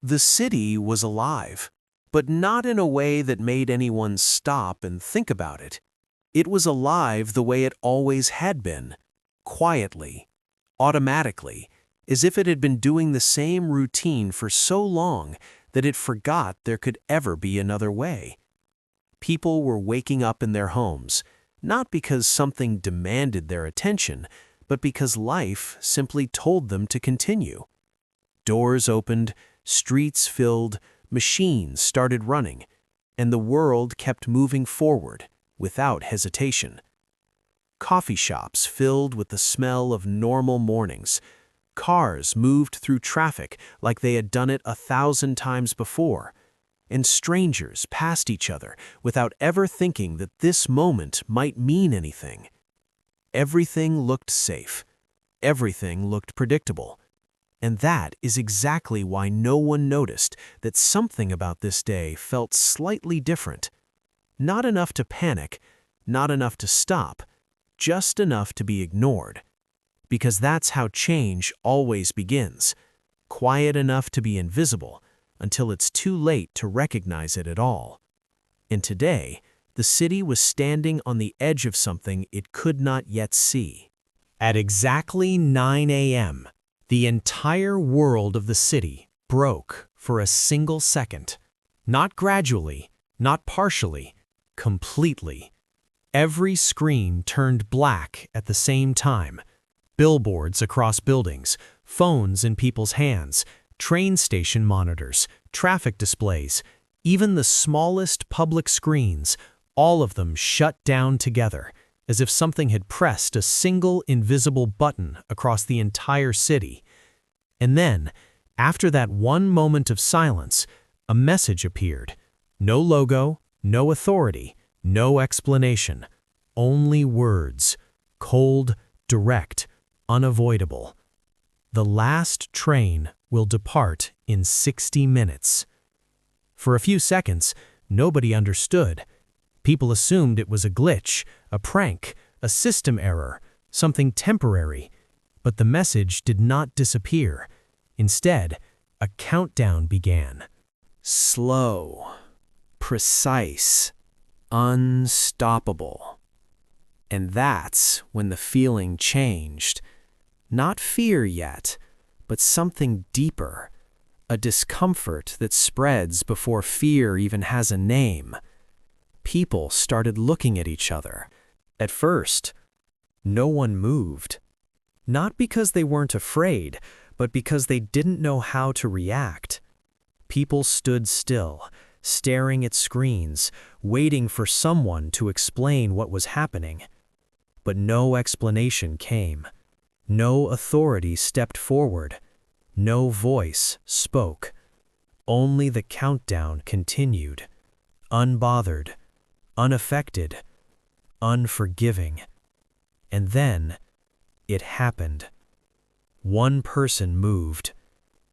The city was alive, but not in a way that made anyone stop and think about it. It was alive the way it always had been, quietly, automatically, as if it had been doing the same routine for so long that it forgot there could ever be another way. People were waking up in their homes, not because something demanded their attention, but because life simply told them to continue. Doors opened, streets filled, machines started running, and the world kept moving forward without hesitation. Coffee shops filled with the smell of normal mornings. Cars moved through traffic like they had done it 1,000 times before, and strangers passed each other without ever thinking that this moment might mean anything. Everything looked safe. Everything looked predictable. And that is exactly why no one noticed that something about this day felt slightly different. Not enough to panic, not enough to stop, just enough to be ignored. Because that's how change always begins, quiet enough to be invisible until it's too late to recognize it at all. And today, the city was standing on the edge of something it could not yet see. At exactly 9 a.m., the entire world of the city broke for a single second. Not gradually, not partially, completely. Every screen turned black at the same time. Billboards across buildings, phones in people's hands, train station monitors, traffic displays, even the smallest public screens, all of them shut down together, as if something had pressed a single invisible button across the entire city. And then, after that one moment of silence, a message appeared. No logo, no authority, no explanation. Only words. Cold, direct, unavoidable. The last train will depart in 60 minutes. For a few seconds, nobody understood. People assumed it was a glitch, a prank, a system error, something temporary. But the message did not disappear. Instead, a countdown began. Slow, precise, unstoppable. And that's when the feeling changed. Not fear yet, but something deeper. A discomfort that spreads before fear even has a name. People started looking at each other. At first, no one moved. Not because they weren't afraid, but because they didn't know how to react. People stood still, staring at screens, waiting for someone to explain what was happening. But no explanation came. No authority stepped forward. No voice spoke. Only the countdown continued, unbothered, unaffected, unforgiving. And then, it happened. One person moved.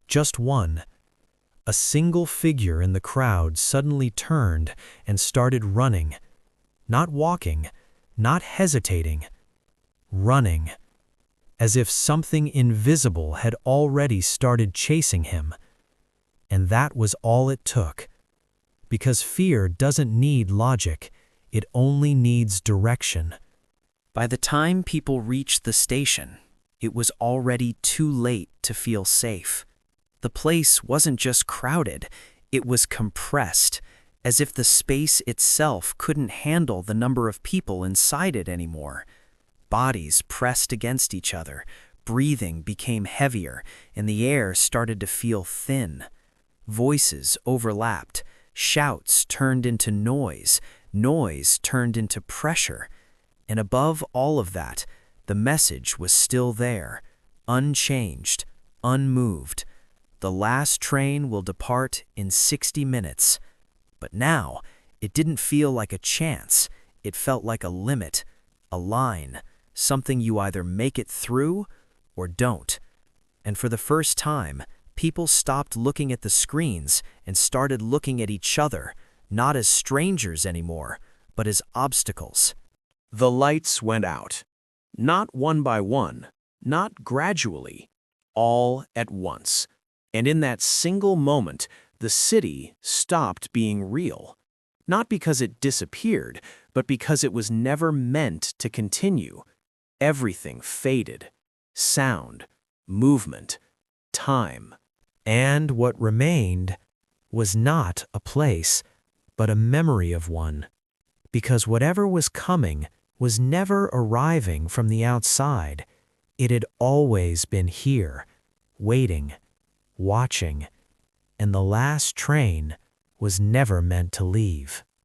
Just one. A single figure in the crowd suddenly turned and started running. Not walking, not hesitating. Running. As if something invisible had already started chasing him. And that was all it took. Because fear doesn't need logic, it only needs direction. By the time people reached the station, it was already too late to feel safe. The place wasn't just crowded, it was compressed, as if the space itself couldn't handle the number of people inside it anymore. Bodies pressed against each other, breathing became heavier, and the air started to feel thin. Voices overlapped, shouts turned into noise, noise turned into pressure. And above all of that, the message was still there, unchanged, unmoved. The last train will depart in 60 minutes. But now, it didn't feel like a chance. It felt like a limit, a line, something you either make it through or don't. And for the first time, people stopped looking at the screens and started looking at each other, not as strangers anymore, but as obstacles. The lights went out. Not one by one, not gradually, all at once. And in that single moment, the city stopped being real. Not because it disappeared, but because it was never meant to continue. Everything faded. Sound, movement, time. And what remained was not a place, but a memory of one. Because whatever was coming was never arriving from the outside. It had always been here, waiting, watching, and the last train was never meant to leave.